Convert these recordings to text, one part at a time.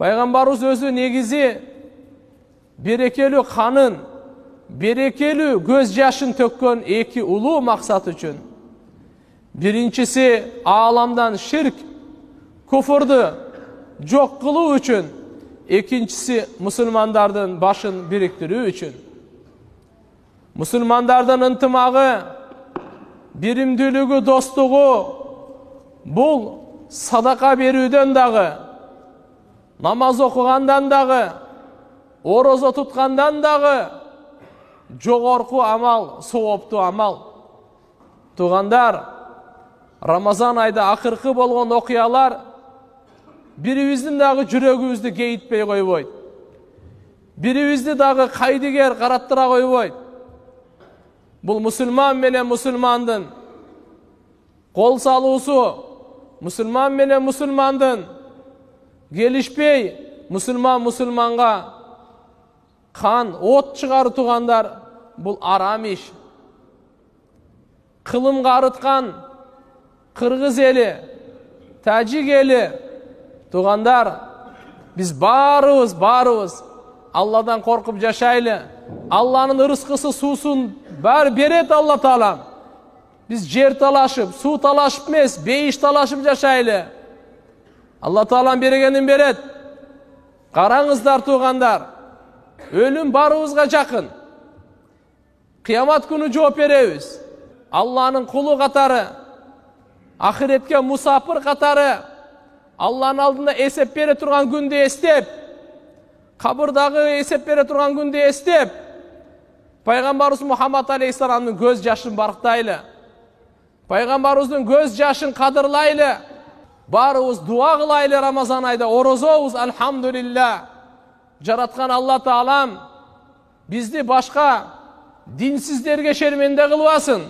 Пайгамбарыбыз өзү негизи берекелүү канын, берекелүү көз жашын төккөн эки улуу максат үчүн. Биринчиси ааламдан ширк, куфурду жок кылуу үчүн, экинчиси мусулмандардын башын бириктирүү үчүн. Мусулмандардын ынтымагы, биримдүүлүгү, достугу бул садака берүүдөн дагы, намаз окугандан дагы, орозо туткандан дагы жогорку амал, сооптуу амал. Туугандар, Рамазан айда акыркы болгон окуялар бирибиздин дагы жүрөгүбүздү кейитпей койбойт. Бирибизди дагы кайдыгер караттыра койбойт. Бул мусулман менен мусулмандын кол салуусу, мусулман менен мусулмандын келишпей мусулман мусулманга қан, от чыгаруу, туугандар, бул арам иш. Кылымга арыткан кыргыз эли, тажик эли, туугандар, биз баарыбыз Алладан коркуп жашайлы. Алланын ырыскысы, суусун баары берет Алла Таала. Биз жер талашып, суу талашып эмес, бейиш талашып жашайлы. Алла Таалам бергенин берет. Караңыздар, туугандар, өлүм барыбызга жакын. Кыямат күнү жооп беребиз. Алланын кулу катары, ахиретке мусапыр катары, Алланын алдында эсеп бере турган күндү эстеп, кабырдагы эсеп бере турган күндү эстеп, Пайгамбарыбыз Мухаммад алейхиссаламдын көз жашын барктайлы. Пайгамбарыбыздын көз жашын кадырлайлы. Баарыбыз дуа кылайлы Рамазан айда, орозобуз, алхамдулилла. Жараткан Алла Таалам бизди башка динсиздерге шерменде кылбасын.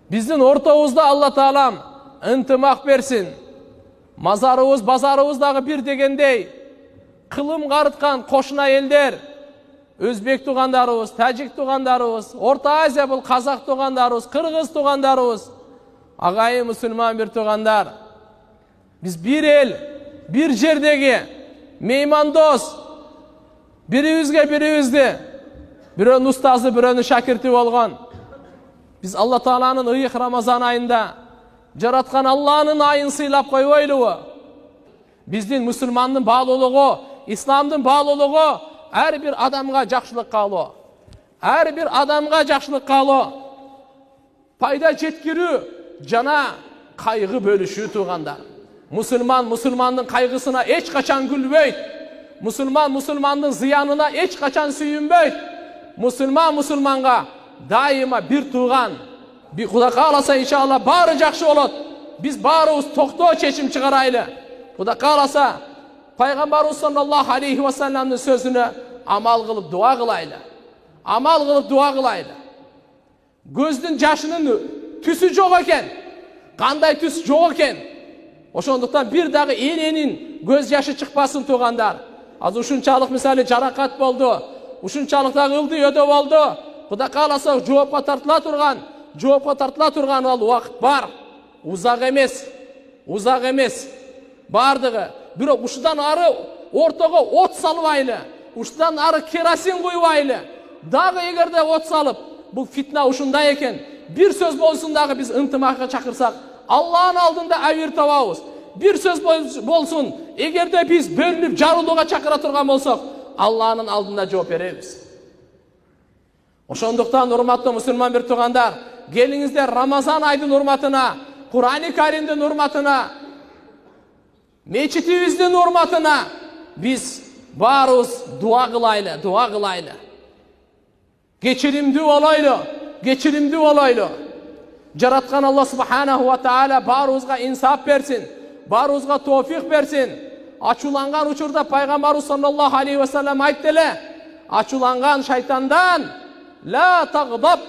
Биздин ортобузда Алла Таалам ынтымак берсин. Мазарыбыз, базарыбыз дагы бир дегендей. Кылым карыткан кошуна элдер, өзбек туугандарыбыз, тажик туугандарыбыз, Орта Азия бул казак туугандарыбыз, кыргыз туугандарыбыз, агайын мусулман бир туугандар. Биз бир эл, бир жердеги меймандос, бирибизге бирибизди, бирөөнүн устазы, бирөөнүн шакирти болгон. Биз Алла Тааланын ыйык Рамазан айында жараткан Алланын айын сыйлап койбойлубу? Биздин мусулмандын баалуулугу, исламдын баалуулугу ар бир адамга жакшылык каалоо. Ар бир адамга жакшылык каалоо. Пайда жеткирүү жана кайгы бөлүшүү, туугандар. Мусулман мусулмандын кайгысына эч качан күлбөйт. Мусулман мусулмандын зыянына эч качан сүйүнбөйт. Мусулман мусулманга дайыма бир тууган. Би Кудай кааласа иншалла баары жакшы болот. Биз баарыбыз токтоо чечим чыгарайлы. Кудай кааласа Пайгамбарыбыз саллаллаху алейхи ва салламдын сөзүнө амал кылып дуа кылайлы. Амал кылып дуа кылайлы. Көздүн жашынын түсү жок экен. Кандай түс жок экен? Ошондуктан бир дагы эненин көз жашы чыкпасын, туугандар. Азыр ушунчалык мисалы жаракат болду. Ушунчалык дагы ылдый-өдө болду. Кудай кааласа жоопко тартыла турган ал убакыт бар. Узак эмес. Бардыгы. Бирок ушудан ары ортого от салбайлы. Ушудан ары керосин куйбайлы. Дагы эгерде от салып, бул фитна ушундай экен. Бир сөз болсун дагы биз ынтымакка чакырсак, Алланын алдында абир табабыз. Бир сөз болсун, эгерде биз бөлүнүп жарылууга чакыра турган болсок, Алланын алдында жооп беребиз. Ошондуктан урматтуу мусулман бир туугандар, келиңиздер Рамазан айдын урматына, Кур'ани Каримдин урматына, мечитибиздин урматына биз баарыбыз дуа кылайлы. Кечиримдүү болойлу. Жараткан Алла субханаху ва таала баарыбызга инсап берсин, баарыбызга тоофик берсин. Ачууланган учурда Пайгамбарыбыз саллаллаху алейхи ва саллам айтты эле, ачууланган шайтандан ла тагдаб,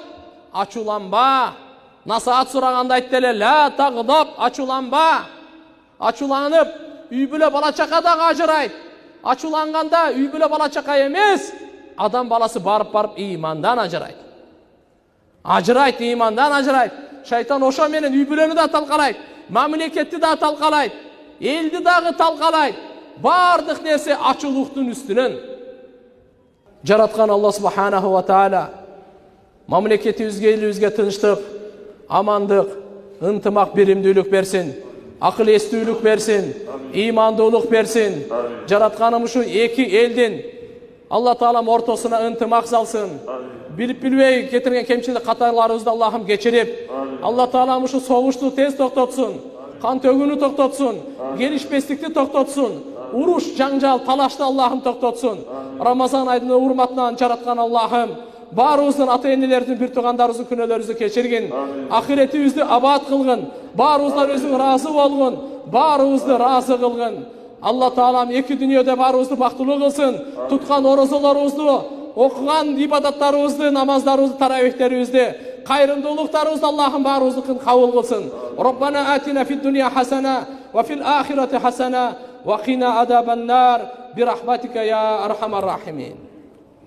ачууланба. Насаат сураганда айтты эле, ла тагдаб, ачууланба. Ачууланып, үй бүлө бала чака дагы ажырайт. Ачууланганда үй бүлө бала чака эмес, адам баласы барып имандан ажырайт. Имандан ажырайт. Шайтан ошо менен үй бүлөнү да талкалайт, мамлекетти да талкалайт, элди дагы талкалайт. бардық нерсе ачылықтың үстінен. Жаратқан Алла Субханаху ва Таала мамлекетибизге, элибизге тынчтык, амандык, ынтымак, беримдүүлүк берсин, акыл эстүүлүк берсин, имандуулук берсин. Жаратканым ушу эки элдин Алла Таалам ортосуна ынтымак салсын. Билип билбей кетирген кемчилик катарларыбызды Аллахым кечирип, Алла Таалам ушу согушту тез токтотсун, кан төгүүнү токтотсун, келишпестикти токтотсун, уруш, жаңжал, талашты Аллахым токтотсун. Рамазан айдын урматынан жараткан Аллахым баарыбыздын ата-энелердин, бир туугандарыбыздын күнөөлөрүбүздү кечиргин, ахиретибизди абад кылгын, баарыбыздан өзүң ыраазы болгун, баарыбызды ыраазы кылгын. Алла Таалам эки дүйнөдө баарыбызды бактылуу кылсын. Туткан орозолорубузду, окуган ибадаттарыбызды, намаздарыбызды, таравихтерибизди, кайрымдуулуктарыбызды Аллахым баарыбыздыкын кабыл кылсын. Роббана атина фид дунья хасана ва фил ахирати хасана ва кина адабан нар бирахматика я архамар рахимин.